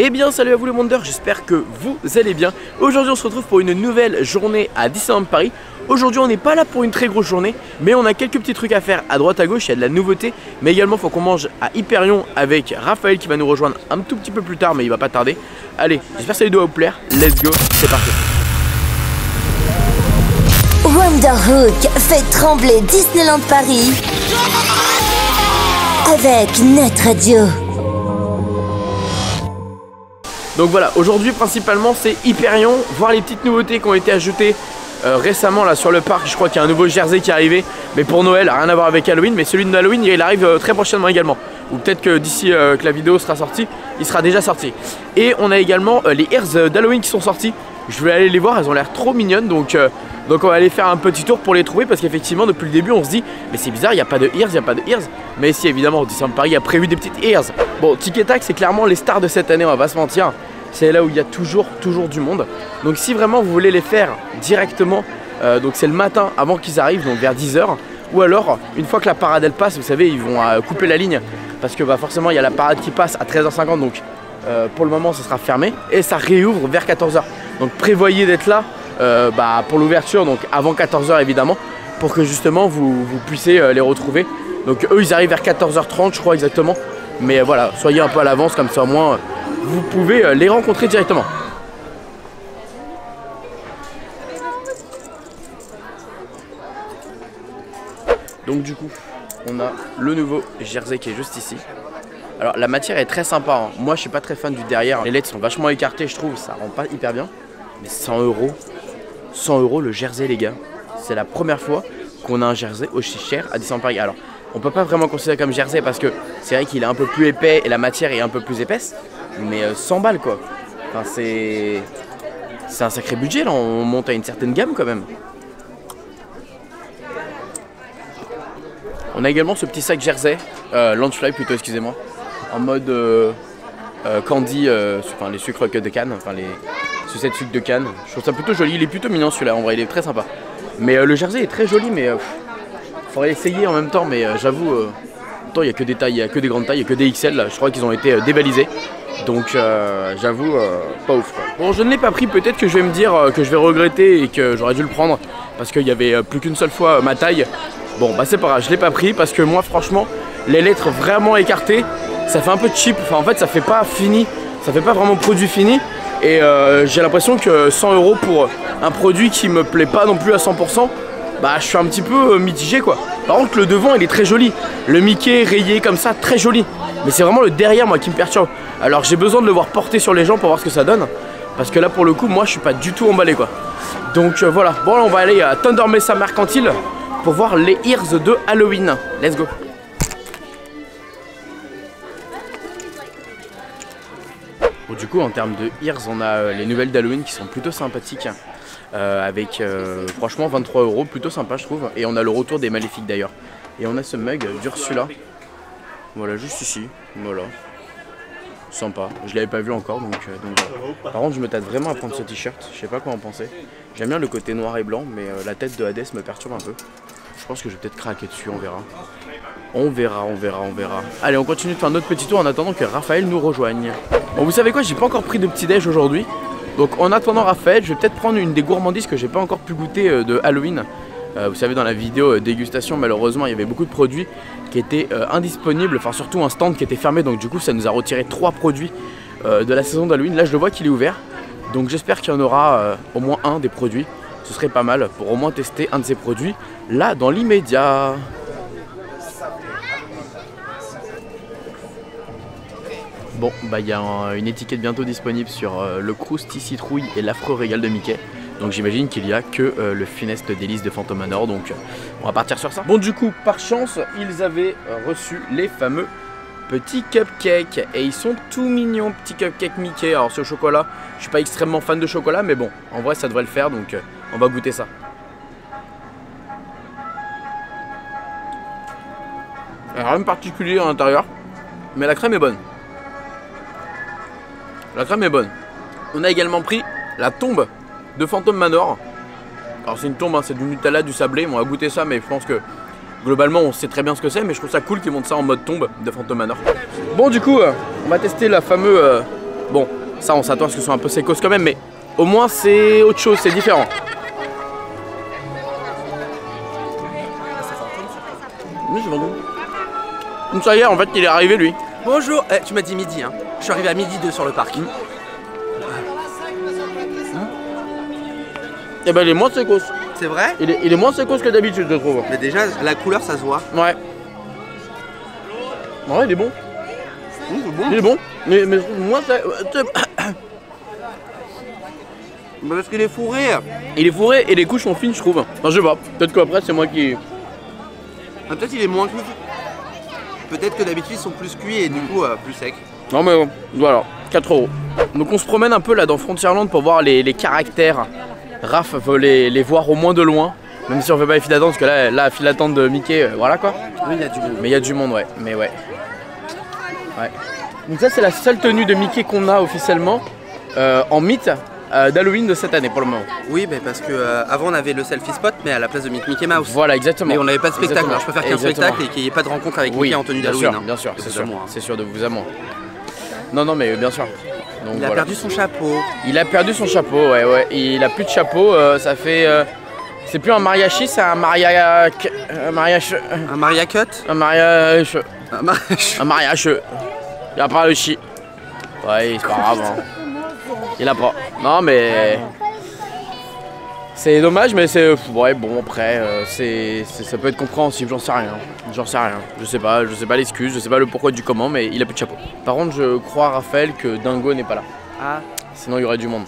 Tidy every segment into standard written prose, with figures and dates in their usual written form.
Eh bien salut à vous les Mondeurs, j'espère que vous allez bien. Aujourd'hui on se retrouve pour une nouvelle journée à Disneyland Paris. Aujourd'hui on n'est pas là pour une très grosse journée, mais on a quelques petits trucs à faire à droite à gauche, il y a de la nouveauté. Mais également il faut qu'on mange à Hyperion avec Raphaël qui va nous rejoindre un tout petit peu plus tard, mais il va pas tarder. Allez, j'espère que ça va vous plaire, let's go, c'est parti. Wonderhook fait trembler Disneyland Paris avec notre radio. Donc voilà, aujourd'hui principalement c'est Hyperion, voir les petites nouveautés qui ont été ajoutées récemment là sur le parc. Je crois qu'il y a un nouveau jersey qui est arrivé, mais pour Noël, rien à voir avec Halloween, mais celui de Halloween il arrive très prochainement également. Ou peut-être que d'ici que la vidéo sera sortie, il sera déjà sorti. Et on a également les ears d'Halloween qui sont sortis. Je vais aller les voir, elles ont l'air trop mignonnes, donc on va aller faire un petit tour pour les trouver. Parce qu'effectivement depuis le début on se dit mais c'est bizarre, il n'y a pas de ears, il n'y a pas de ears. Mais si évidemment Disneyland Paris a prévu des petites ears. Bon, Tic et Tac c'est clairement les stars de cette année, on va pas se mentir. C'est là où il y a toujours du monde. Donc si vraiment vous voulez les faire directement, donc c'est le matin avant qu'ils arrivent, donc vers 10 h. Ou alors une fois que la parade elle passe, vous savez ils vont couper la ligne. Parce que forcément il y a la parade qui passe à 13 h 50, donc pour le moment ça sera fermé. Et ça réouvre vers 14 h. Donc prévoyez d'être là pour l'ouverture, donc avant 14 h évidemment, pour que justement vous puissiez les retrouver. Donc eux ils arrivent vers 14 h 30 je crois exactement. Mais voilà, soyez un peu à l'avance, comme ça au moins vous pouvez les rencontrer directement. Donc du coup on a le nouveau jersey qui est juste ici. Alors la matière est très sympa, hein. Moi je suis pas très fan du derrière. Les lettres sont vachement écartées je trouve, ça rend pas hyper bien. Mais 100 €, 100 € le jersey les gars. C'est la première fois qu'on a un jersey aussi cher à Disneyland Paris. Alors on peut pas vraiment considérer comme jersey parce que c'est vrai qu'il est un peu plus épais et la matière est un peu plus épaisse. Mais 100 balles quoi. Enfin c'est un sacré budget là, on monte à une certaine gamme quand même. On a également ce petit sac jersey, Lunchfly plutôt excusez-moi. En mode candy, enfin les sucres de canne, enfin les sucettes sucre de canne. Je trouve ça plutôt joli, il est plutôt mignon celui-là en vrai, il est très sympa. Mais le jersey est très joli mais faudrait essayer en même temps, mais j'avoue, il n'y a que des tailles, il n'y a que des grandes tailles, il n'y a que des XL là. Je crois qu'ils ont été débalisés. Donc j'avoue, pas ouf quoi. Bon je ne l'ai pas pris, peut-être que je vais me dire que je vais regretter et que j'aurais dû le prendre parce qu'il y avait plus qu'une seule fois ma taille. Bon c'est pas grave, je l'ai pas pris parce que moi franchement les lettres vraiment écartées ça fait un peu cheap, enfin en fait ça fait pas fini, ça fait pas vraiment produit fini. Et j'ai l'impression que 100 € pour un produit qui me plaît pas non plus à 100%, je suis un petit peu mitigé quoi. Par contre le devant il est très joli, le Mickey rayé comme ça, très joli. Mais c'est vraiment le derrière moi qui me perturbe. Alors j'ai besoin de le voir porter sur les gens pour voir ce que ça donne. Parce que là pour le coup moi je suis pas du tout emballé quoi. Donc voilà, bon là on va aller à Thunder Mesa Mercantile pour voir les ears de Halloween. Let's go. Bon, du coup en termes de ears on a les nouvelles d'Halloween qui sont plutôt sympathiques. Avec franchement 23 €, plutôt sympa je trouve. Et on a le retour des Maléfiques d'ailleurs. Et on a ce mug d'Ursula. Voilà, juste ici, voilà. Sympa, je l'avais pas vu encore donc voilà. Par contre je me tâte vraiment à prendre ce t-shirt, je sais pas quoi en penser. J'aime bien le côté noir et blanc, mais la tête de Hades me perturbe un peu. Je pense que je vais peut-être craquer dessus, on verra. On verra. Allez, on continue de faire notre petit tour en attendant que Raphaël nous rejoigne. Bon, vous savez quoi, j'ai pas encore pris de petit déj aujourd'hui. Donc en attendant Raphaël, je vais peut-être prendre une des gourmandises que j'ai pas encore pu goûter de Halloween. Vous savez dans la vidéo dégustation malheureusement il y avait beaucoup de produits qui étaient indisponibles, enfin surtout un stand qui était fermé, donc du coup ça nous a retiré 3 produits de la saison d'Halloween. Là je le vois qu'il est ouvert, donc j'espère qu'il y en aura au moins un des produits, ce serait pas mal pour au moins tester un de ces produits là dans l'immédiat. Bon il y a une étiquette bientôt disponible sur le Krusty Citrouille et l'affreux régal de Mickey. Donc j'imagine qu'il n'y a que le funeste délice de Phantom Manor, donc on va partir sur ça. Bon du coup, par chance, ils avaient reçu les fameux petits cupcakes. Et ils sont tout mignons, petits cupcakes Mickey. Alors ce chocolat, je suis pas extrêmement fan de chocolat, mais bon, en vrai ça devrait le faire, donc on va goûter ça. Il n'y a rien de particulier à l'intérieur, mais la crème est bonne. La crème est bonne. On a également pris la tombe de Phantom Manor. Alors c'est une tombe, hein, c'est du Nutella, du sablé, on va goûter ça, mais je pense que globalement on sait très bien ce que c'est, mais je trouve ça cool qu'ils montent ça en mode tombe de Phantom Manor. Bon du coup on va tester la fameuse Bon, ça on s'attend à ce que ce soit un peu sécos quand même, mais au moins c'est autre chose, c'est différent. Oui, j'ai vendu. Donc ça y est, en fait, il est arrivé lui. Bonjour, tu m'as dit midi, hein. Je suis arrivé à midi 2 sur le parc. Et ben il est moins sécos. C'est vrai? Il est moins sécos que d'habitude, je trouve. Mais déjà, la couleur, ça se voit. Ouais. Ouais, il est bon. C'est bon. Il est bon. Mais moi, ça. Parce qu'il est fourré. Il est fourré et les couches sont fines, je trouve. Enfin, je sais pas. Peut-être qu'après, c'est moi qui. Ah, peut-être il est moins cuit. Peut-être que d'habitude, ils sont plus cuits et du coup, plus secs. Non, mais voilà. 4 €. Donc, on se promène un peu là dans Frontierland pour voir les caractères. Raph veut les voir au moins de loin. Même si on fait pas les files d'attente, parce que là, la file d'attente de Mickey, voilà quoi. Oui, il y a du monde. Mais il y a du monde, ouais. Mais ouais. Ouais. Donc ça c'est la seule tenue de Mickey qu'on a officiellement en mythe d'Halloween de cette année pour le moment. Oui, mais parce que avant on avait le selfie spot, mais à la place de Mickey Mouse. Voilà, exactement. Mais on n'avait pas de spectacle. Alors je préfère qu'il y ait un Exactement. spectacle et qu'il n'y ait pas de rencontre avec Oui, Mickey en tenue bien d'Halloween. sûr, bien sûr, c'est sûr. Hein. C'est sûr de vous à moi. Non, mais bien sûr. Donc, Il a voilà. perdu son chapeau. Il a perdu son chapeau, ouais. Il a plus de chapeau, ça fait. C'est plus un mariachi, c'est un mariage. Un Maria cut. Un mariage. Un mariage. Un mariage. Il a pas le chi. Ouais, c'est pas grave. Hein. Il a pas. Non, mais. C'est dommage, mais c'est. Ouais, bon, après, ça peut être compréhensible, j'en sais rien. J'en sais rien. Je sais pas l'excuse, je sais pas le pourquoi du comment, mais il a plus de chapeau. Par contre, je crois, Raphaël, que Dingo n'est pas là. Ah. Sinon, il y aurait du monde.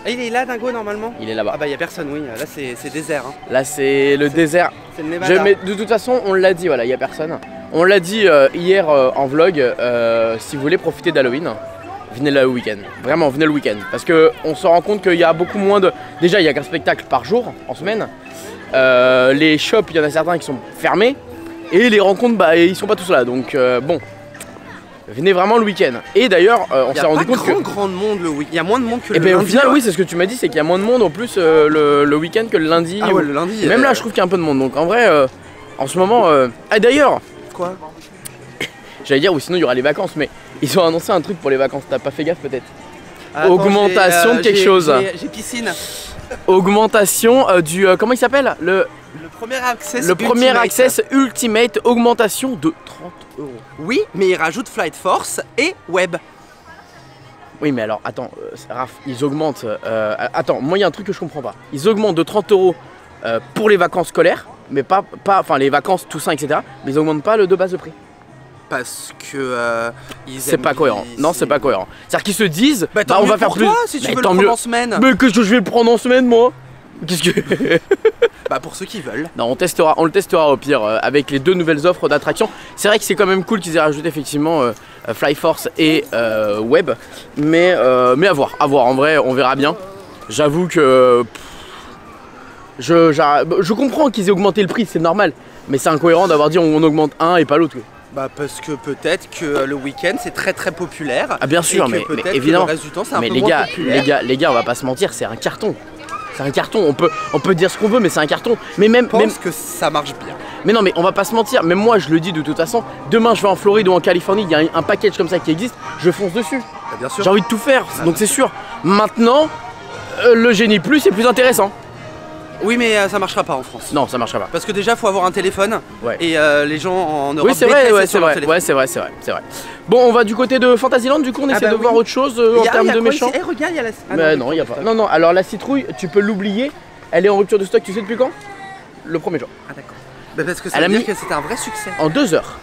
Ah, il est là, Dingo, normalement? Il est là-bas. Ah, bah, il y a personne, oui. Là, c'est désert. Hein. Là, c'est le désert. C'est le Nevada. Mais de toute façon, on l'a dit, voilà, il y a personne. On l'a dit hier en vlog, si vous voulez profiter d'Halloween, venez là le week-end. Vraiment, venez le week-end. Parce qu'on se rend compte qu'il y a beaucoup moins de. Déjà, il n'y a qu'un spectacle par jour, en semaine. Les shops, il y en a certains qui sont fermés. Et les rencontres, bah, ils sont pas tous là. Donc, bon. Venez vraiment le week-end. Et d'ailleurs, on s'est rendu compte que. Il y a grand monde le week-end. Il y a moins de monde que le lundi. Et bien, au final, ouais. oui, c'est ce que tu m'as dit, c'est qu'il y a moins de monde en plus le week-end que le lundi. Ah ouais, le lundi. Même là, je trouve qu'il y a un peu de monde. Donc, en vrai, en ce moment. Ah, d'ailleurs. Quoi? J'allais dire, ou sinon il y aura les vacances, mais ils ont annoncé un truc pour les vacances, t'as pas fait gaffe peut-être? Attends, augmentation de quelque chose. J'ai piscine. Augmentation du. Comment il s'appelle? Le premier access. Le premier access Ultimate, augmentation de 30 €. Oui, mais ils rajoutent Flight Force et Web. Oui, mais alors, attends, Raph, ils augmentent. Attends, moi il y a un truc que je comprends pas. Ils augmentent de 30 € pour les vacances scolaires, mais pas. Enfin, les vacances, Toussaint, etc. Mais ils augmentent pas le de base de prix. Parce que c'est pas cohérent. Non, c'est pas cohérent. C'est-à-dire qu'ils se disent, bah, on va faire plus. Toi, si tu veux le prendre en semaine. Mais qu'est-ce que je vais le prendre en semaine, moi? Qu'est-ce que. Bah, pour ceux qui veulent. Non, on le testera au pire avec les deux nouvelles offres d'attraction. C'est vrai que c'est quand même cool qu'ils aient rajouté effectivement Flyforce et Web, mais à voir. En vrai, on verra bien. J'avoue que je comprends qu'ils aient augmenté le prix, c'est normal, mais c'est incohérent d'avoir dit on augmente un et pas l'autre. Bah parce que peut-être que le week-end c'est très populaire. Ah bien sûr, mais évidemment. Que le reste du temps c'est un mais peu les moins gars, populaire. les gars, on va pas se mentir, c'est un carton. C'est un carton. On peut dire ce qu'on veut, mais c'est un carton. Mais Je pense que ça marche bien. Mais non, mais on va pas se mentir. Même moi, je le dis de toute façon. Demain, je vais en Floride ou en Californie. Il y a un package comme ça qui existe. Je fonce dessus. Bah, bien sûr. J'ai envie de tout faire, donc c'est sûr. Maintenant, le Génie Plus est plus intéressant. Oui, mais ça marchera pas en France. Non, ça marchera pas. Parce que déjà, faut avoir un téléphone. Ouais. Et les gens en Europe. Oui, c'est vrai, ouais, c'est vrai. Ouais, c'est vrai. Bon, on va du côté de Fantasyland. Du coup, on essaie de voir autre chose en termes de méchants. Eh, regarde, il y a la. Mais non, il y a pas. Non. Alors la citrouille, tu peux l'oublier. Elle est en rupture de stock. Tu sais depuis quand? Le premier jour. Ah d'accord. Bah, parce que ça veut dire que c'était un vrai succès. En 2 heures.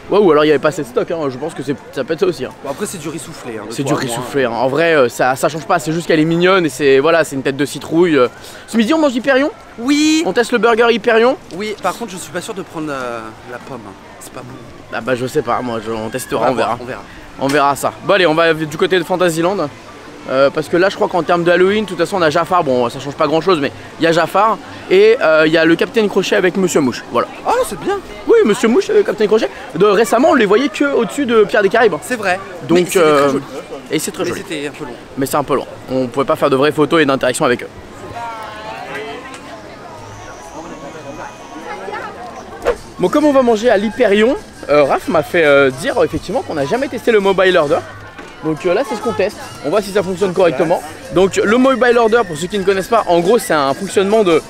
Ouais, ou alors il n'y avait pas assez de stock, hein. Je pense que ça peut être ça aussi. Hein. Bon, après c'est du riz soufflé. Hein, c'est du riz soufflé. Hein. En vrai, ça change pas. C'est juste qu'elle est mignonne et c'est une tête de citrouille. Ce midi, on mange Hyperion. Oui. On teste le burger Hyperion. Oui. Par contre, je suis pas sûr de prendre la pomme. C'est pas bon. Ah bah je sais pas. Moi, on testera. On verra. On verra ça. Bon allez, on va du côté de Fantasyland. Parce que là, je crois qu'en termes de Halloween, de toute façon, on a Jafar. Bon, ça change pas grand chose, mais il y a Jafar et il y a le Capitaine Crochet avec Monsieur Mouche. Voilà. Oh, c'est bien. Oui, Monsieur Mouche, Capitaine Crochet. Récemment, on les voyait que au-dessus de Pierre des Caraïbes. C'est vrai. Donc, très joli. Et c'est très joli. C'était un peu long. Mais c'est un peu long. On pouvait pas faire de vraies photos et d'interaction avec eux. Bon, comme on va manger à l'Hyperion, Raph m'a fait dire effectivement qu'on n'a jamais testé le mobile order. Donc là c'est ce qu'on teste, on voit si ça fonctionne correctement. Donc le mobile order, pour ceux qui ne connaissent pas, en gros c'est un fonctionnement de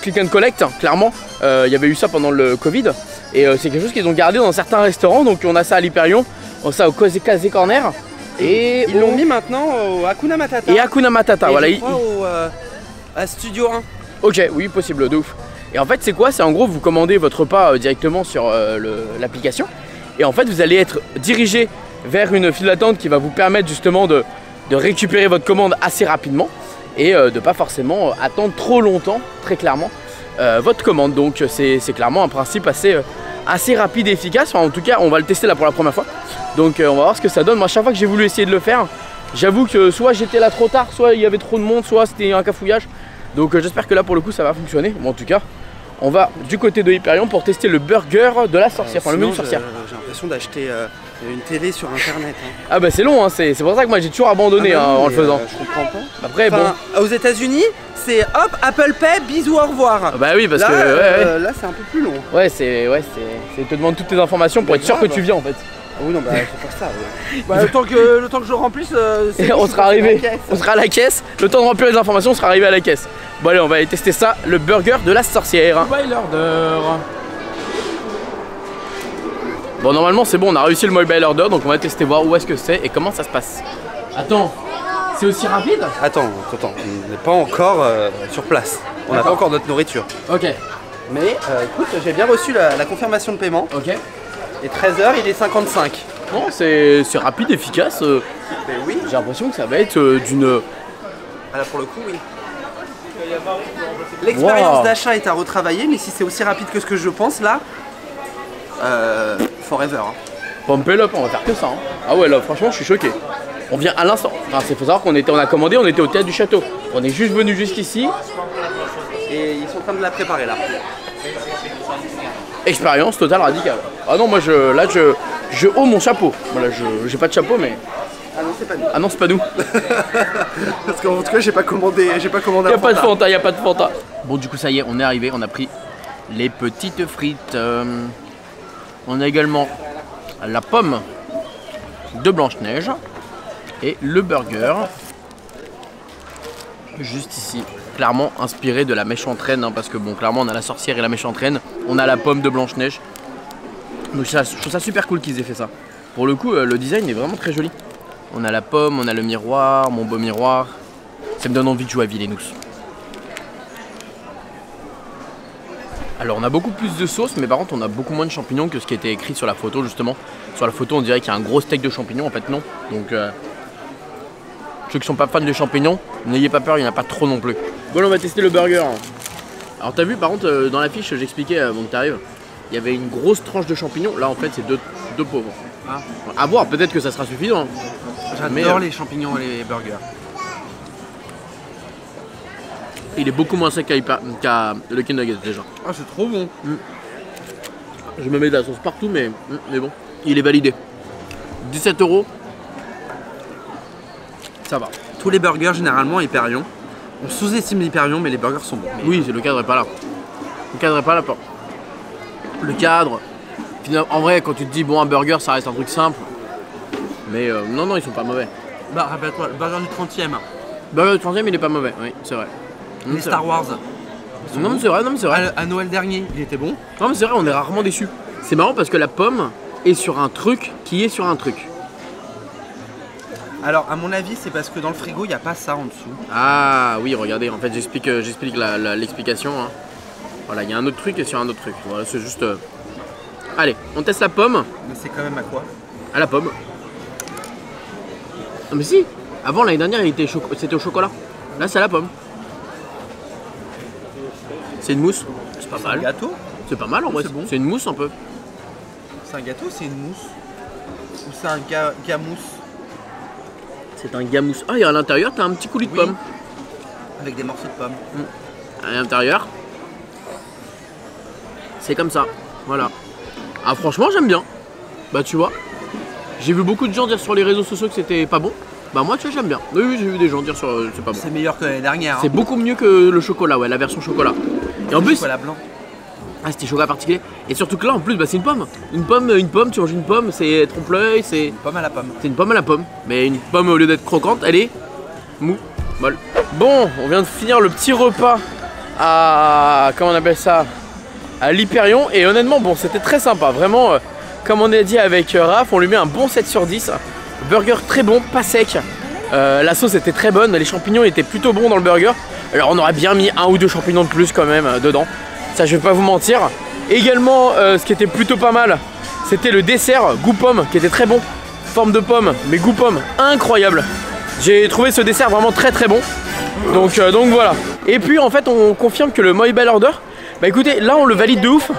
click and collect, hein, clairement. Il y avait eu ça pendant le Covid et c'est quelque chose qu'ils ont gardé dans certains restaurants. Donc on a ça à l'Hyperion, on a ça au Casé Corner. Et ils l'ont mis maintenant au Hakuna Matata. Et Hakuna Matata, et voilà. Je crois à Studio 1. Ok, oui, possible, de ouf. Et en fait, c'est quoi? C'est en gros, vous commandez votre repas directement sur l'application. Et en fait, vous allez être dirigé vers une file d'attente qui va vous permettre justement de récupérer votre commande assez rapidement. Et de pas forcément attendre trop longtemps, très clairement, votre commande. Donc c'est clairement un principe assez rapide et efficace. Enfin, en tout cas, on va le tester là pour la première fois. Donc on va voir ce que ça donne. Moi, à chaque fois que j'ai voulu essayer de le faire, j'avoue que soit j'étais là trop tard, soit il y avait trop de monde, soit c'était un cafouillage. Donc j'espère que là pour le coup ça va fonctionner. Bon, en tout cas, on va du côté de Hyperion pour tester le burger de la sorcière, enfin le menu sorcière. J'ai l'impression d'acheter une télé sur internet. Hein. Ah bah c'est long, hein, c'est pour ça que moi j'ai toujours abandonné en le faisant. Je comprends pas. Après bon. Aux États-Unis, c'est hop, Apple Pay, bisous, au revoir. Ah bah oui, parce là, que là c'est un peu plus long. Ouais, c'est te demande toutes tes informations pour être sûr que tu viens en fait. Ah oui, non, bah faut faire ça. Ouais. Bah, le temps que je remplisse, on sera arrivé. On sera à la caisse. Le temps de remplir les informations, on sera arrivé à la caisse. Bon allez, on va aller tester ça, le burger de la sorcière. Mobile order. Bon, normalement c'est bon, on a réussi le mobile order, donc on va tester voir où est-ce que c'est et comment ça se passe. Attends, c'est aussi rapide? Attends, on n'est pas encore sur place. On n'a pas encore notre nourriture. Ok. Mais écoute, j'ai bien reçu la confirmation de paiement. Ok. Et 13h, il est 55. Bon, c'est rapide, efficace. Mais oui. J'ai l'impression que ça va être d'une... Ah là pour le coup, oui. L'expérience d'achat est à retravailler, mais si c'est aussi rapide que ce que je pense là, forever. Hein. Pump it up, on va faire que ça. Hein. Ah ouais, là franchement je suis choqué. On vient à l'instant. Enfin, faut savoir qu'on a commandé, on était au théâtre du château. On est juste venu jusqu'ici. Et ils sont en train de la préparer là. Expérience totale radicale. Ah non, moi je haut mon chapeau. Voilà, j'ai pas de chapeau mais. Ah non, c'est pas nous. Ah non, c'est pas nous. Parce qu'en tout cas, j'ai pas commandé. Y'a pas de Fanta, y'a pas de Fanta. Bon, du coup, ça y est, on est arrivé. On a pris les petites frites. On a également la pomme de Blanche-Neige et le burger. Juste ici, clairement inspiré de la méchante reine, hein, parce que bon, clairement, on a la sorcière et la méchante reine. On a la pomme de Blanche-Neige. Donc, je trouve ça super cool qu'ils aient fait ça. Pour le coup, le design est vraiment très joli. On a la pomme, on a le miroir, mon beau miroir. Ça me donne envie de jouer à Villainous. Alors on a beaucoup plus de sauce, mais par contre on a beaucoup moins de champignons que ce qui était écrit sur la photo justement. Sur la photo on dirait qu'il y a un gros steak de champignons, en fait non. Donc ceux qui sont pas fans de champignons, n'ayez pas peur, il n'y en a pas trop non plus. Bon on va tester le burger. Alors t'as vu par contre dans la fiche j'expliquais avant que t'arrives, il y avait une grosse tranche de champignons. Là en fait c'est deux pauvres. Ah. À voir, peut-être que ça sera suffisant. J'adore les champignons et les burgers. Il est beaucoup moins sec qu'à le King Nuggets déjà. Ah c'est trop bon. Je me mets de la sauce partout mais bon. Il est validé. 17 €. Ça va. Tous les burgers généralement Hyperion. On sous-estime l'Hyperion mais les burgers sont bons. Oui, le cadre est pas là. Le cadre est pas là. Le cadre. Finalement, en vrai quand tu te dis bon un burger ça reste un truc simple. Mais non ils sont pas mauvais. Bah rappelle-toi, le burger du 30e. Le burger du 30e il est pas mauvais, oui c'est vrai. Les Star Wars. Non mais c'est vrai, À Noël dernier, il était bon. Non mais c'est vrai, on est rarement déçus. C'est marrant parce que la pomme est sur un truc qui est sur un truc. Alors à mon avis c'est parce que dans le frigo il n'y a pas ça en dessous. Ah oui regardez, en fait j'explique l'explication. Hein. Voilà, il y a un autre truc et sur un autre truc. Voilà, c'est juste... Allez, on teste la pomme. Mais c'est quand même à quoi? À la pomme. Non mais si. Avant l'année dernière c'était au chocolat. Là c'est à la pomme. C'est une mousse. C'est pas mal. Un gâteau? C'est pas mal en vrai. C'est bon. C'est une mousse un peu. C'est un gâteau ou c'est une mousse? Ou c'est un gamousse? C'est un gamousse. Ah et à l'intérieur t'as un petit coulis de pomme. Avec des morceaux de pomme. À l'intérieur. C'est comme ça. Voilà. Ah franchement j'aime bien. Bah tu vois. J'ai vu beaucoup de gens dire sur les réseaux sociaux que c'était pas bon. Bah moi tu vois j'aime bien. Oui j'ai vu des gens dire sur c'est pas bon. C'est meilleur que l'année dernière. C'est beaucoup mieux que le chocolat, ouais, la version chocolat. Et en plus, chocolat blanc. Ah, c'était chocolat particulier. Et surtout que là en plus bah, c'est une pomme. Une pomme, tu manges une pomme, c'est trompe-l'œil, c'est. Une pomme à la pomme. C'est une pomme à la pomme. Mais une pomme au lieu d'être croquante, elle est mou, molle. Bon, on vient de finir le petit repas à. Comment on appelle ça? À l'Hyperion. Et honnêtement, bon, c'était très sympa. Vraiment, comme on a dit avec Raph, on lui met un bon 7 sur 10. Burger très bon, pas sec. La sauce était très bonne, les champignons étaient plutôt bons dans le burger. Alors on aurait bien mis 1 ou 2 champignons de plus quand même dedans. Ça je vais pas vous mentir. Également ce qui était plutôt pas mal, c'était le dessert goût pomme qui était très bon. Forme de pomme mais goût pomme incroyable. J'ai trouvé ce dessert vraiment très très bon. Donc voilà. Et puis en fait on confirme que le mobile order, bah écoutez là on le valide de ouf.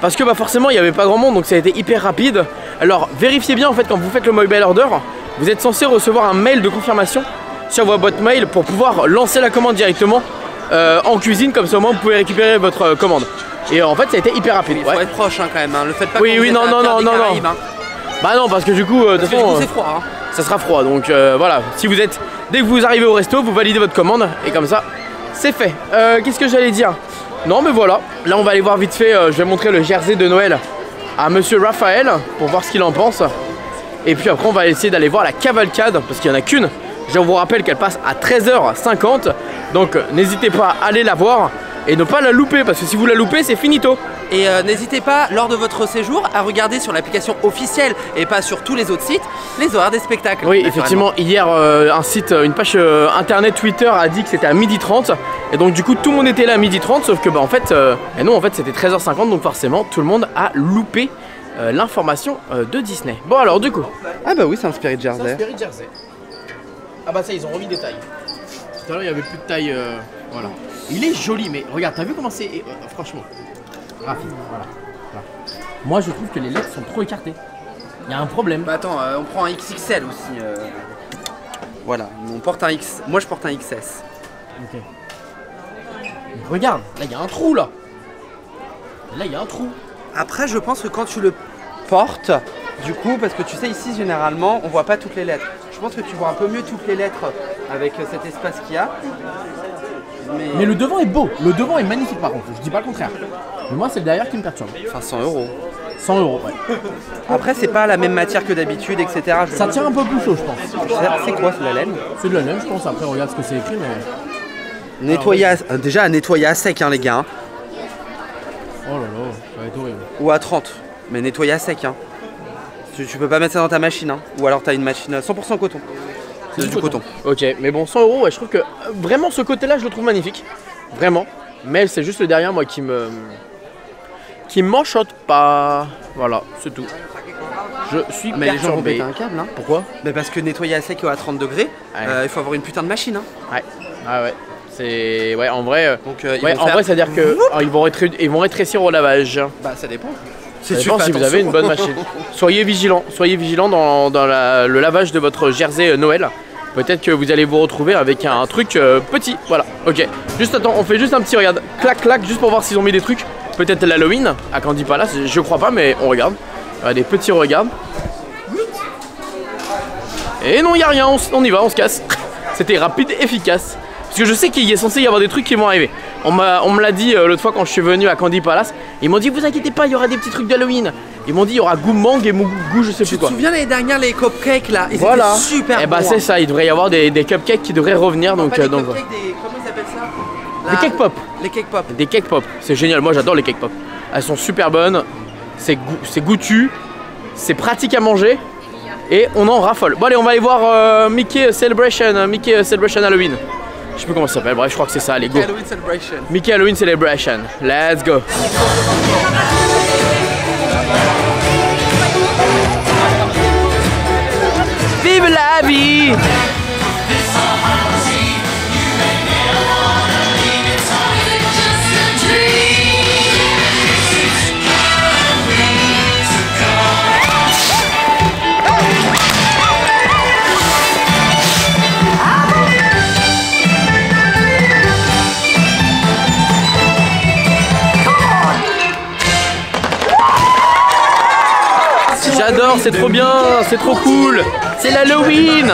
Parce que bah forcément il n'y avait pas grand monde donc ça a été hyper rapide. Alors vérifiez bien en fait quand vous faites le mobile order, vous êtes censé recevoir un mail de confirmation sur votre boîte mail pour pouvoir lancer la commande directement en cuisine, comme ça au moins vous pouvez récupérer votre commande. Et en fait ça a été hyper rapide. Il faut être proche hein, quand même, hein. Le faites pas oui, oui, non. Hein. Bah non parce que du coup, de toute façon, c'est froid. Hein. Ça sera froid donc voilà. Si vous êtes, dès que vous arrivez au resto, vous validez votre commande et comme ça c'est fait. Qu'est-ce que j'allais dire? Non mais voilà, là on va aller voir vite fait, je vais montrer le jersey de Noël à monsieur Raphaël pour voir ce qu'il en pense. Et puis après on va essayer d'aller voir la cavalcade parce qu'il n'y en a qu'une. Je vous rappelle qu'elle passe à 13h50. Donc n'hésitez pas à aller la voir et ne pas la louper parce que si vous la loupez c'est finito. Et n'hésitez pas lors de votre séjour à regarder sur l'application officielle et pas sur tous les autres sites les horaires des spectacles. Oui effectivement hier une page internet Twitter a dit que c'était à 12h30 et donc du coup tout le monde était là à 12h30 sauf que bah en fait non en fait c'était 13h50 donc forcément tout le monde a loupé l'information de Disney. Bon alors du coup. Ah bah oui c'est un Spirit Jersey. C'est un Spirit Jersey. Ah bah ça ils ont remis des tailles. Tout à l'heure il y avait plus de taille voilà. Il est joli mais regarde t'as vu comment c'est franchement. Rapide, voilà. Moi je trouve que les lettres sont trop écartées. Il y a un problème. Bah attends, on prend un XXL aussi. Voilà, on porte un X. Moi je porte un XS. Ok. Mais regarde, là il y a un trou là. Là il y a un trou. Après je pense que quand tu le portes, du coup, parce que tu sais ici généralement on voit pas toutes les lettres. Je pense que tu vois un peu mieux toutes les lettres avec cet espace qu'il y a. Mais le devant est beau, le devant est magnifique par contre, je dis pas le contraire. Mais moi c'est le derrière qui me perturbe. Enfin 100 €. 100 €, ouais. Après c'est pas la même matière que d'habitude, etc. Ça tient un peu plus chaud je pense. C'est quoi, c'est de la laine? C'est de la laine je pense, après regarde ce que c'est écrit mais... Nettoyer déjà à nettoyer à sec hein les gars. Oh là là, ça va être horrible. Ou à 30, mais nettoyer à sec hein. Tu peux pas mettre ça dans ta machine hein. Ou alors t'as une machine 100% coton. C'est du coton. Ok, mais bon 100 €, ouais, je trouve que vraiment ce côté là je le trouve magnifique. Vraiment. Mais c'est juste le derrière moi qui m'enchante pas. Voilà, c'est tout. Je suis mais perturbé. les gens vont péter un câble hein. Pourquoi? Mais parce que nettoyer à sec ou à 30 degrés, il faut avoir une putain de machine hein. Ouais. Ah ouais. C'est... Ouais en vrai... Donc, ouais, en vrai c'est à dire que ils vont rétrécir au lavage. Bah ça dépend. Ça dépend si vous avez une bonne machine. Soyez vigilants dans le lavage de votre jersey Noël. Peut-être que vous allez vous retrouver avec un truc petit. Voilà, ok. Juste attends, on fait juste un petit regarde. Clac clac, juste pour voir s'ils ont mis des trucs. Peut-être l'Halloween à Candy Palace, je crois pas mais on regarde. Des petits regards. Et non, il n'y a rien, on y va, on se casse. C'était rapide, efficace. Parce que je sais qu'il est censé y avoir des trucs qui vont arriver. On me l'a dit l'autre fois quand je suis venu à Candy Palace. Ils m'ont dit vous inquiétez pas, il y aura des petits trucs d'Halloween. Ils m'ont dit il y aura goût mangue et goût je sais plus quoi. Tu te souviens l'année dernière les cupcakes là? Ils voilà. étaient super bons. Et bah c'est ça, il devrait y avoir des cupcakes qui devraient revenir. Donc, des donc cupcakes, comment ils appellent ça? Des cake pop. Les cake pop. Des cake pop, c'est génial, moi j'adore les cake pop. Elles sont super bonnes, c'est goûtu, c'est pratique à manger. Et on en raffole. Bon allez on va aller voir Mickey Celebration Halloween. Je sais plus comment ça s'appelle, bref je crois que c'est ça, allez go. Mickey Halloween Celebration. Mickey Halloween Celebration, let's go. Vive la vie! J'adore, c'est trop bien, c'est trop cool. C'est l'Halloween.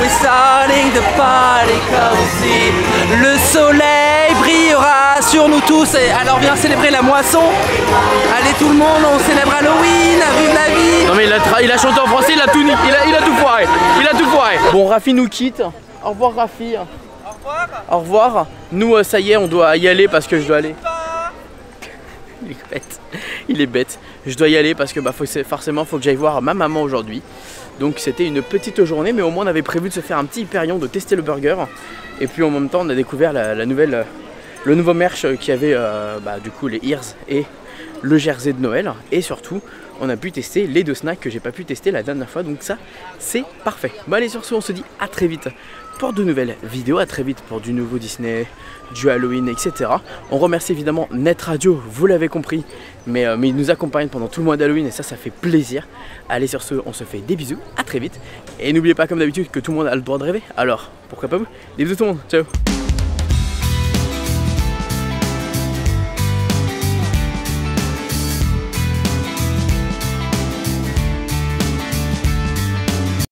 We're starting the party, come see. Le soleil brillera sur nous tous. Et alors viens célébrer la moisson. Allez tout le monde, on célèbre Halloween, vive la vie. Non mais il a chanté en français, il a tout niqué, il a tout foiré. Il a tout foiré. Bon, Rafi nous quitte. Au revoir Rafi. Au revoir. Au revoir. Nous ça y est, on doit y aller parce que je dois aller. Il est bête. Il est bête. Je dois y aller parce que forcément faut que j'aille voir ma maman aujourd'hui. Donc c'était une petite journée, mais au moins on avait prévu de se faire un petit Hyperion, de tester le burger. Et puis en même temps on a découvert le nouveau merch qui avait du coup les ears et le jersey de Noël. Et surtout on a pu tester les 2 snacks que j'ai pas pu tester la dernière fois. Donc ça c'est parfait. Bon allez, sur ce on se dit à très vite pour de nouvelles vidéos, à très vite pour du nouveau Disney, du Halloween, etc. On remercie évidemment Net Radio, vous l'avez compris, mais il nous accompagne pendant tout le mois d'Halloween et ça fait plaisir. Allez, sur ce, on se fait des bisous, à très vite. Et n'oubliez pas comme d'habitude que tout le monde a le droit de rêver, alors pourquoi pas vous. Des bisous tout le monde, ciao.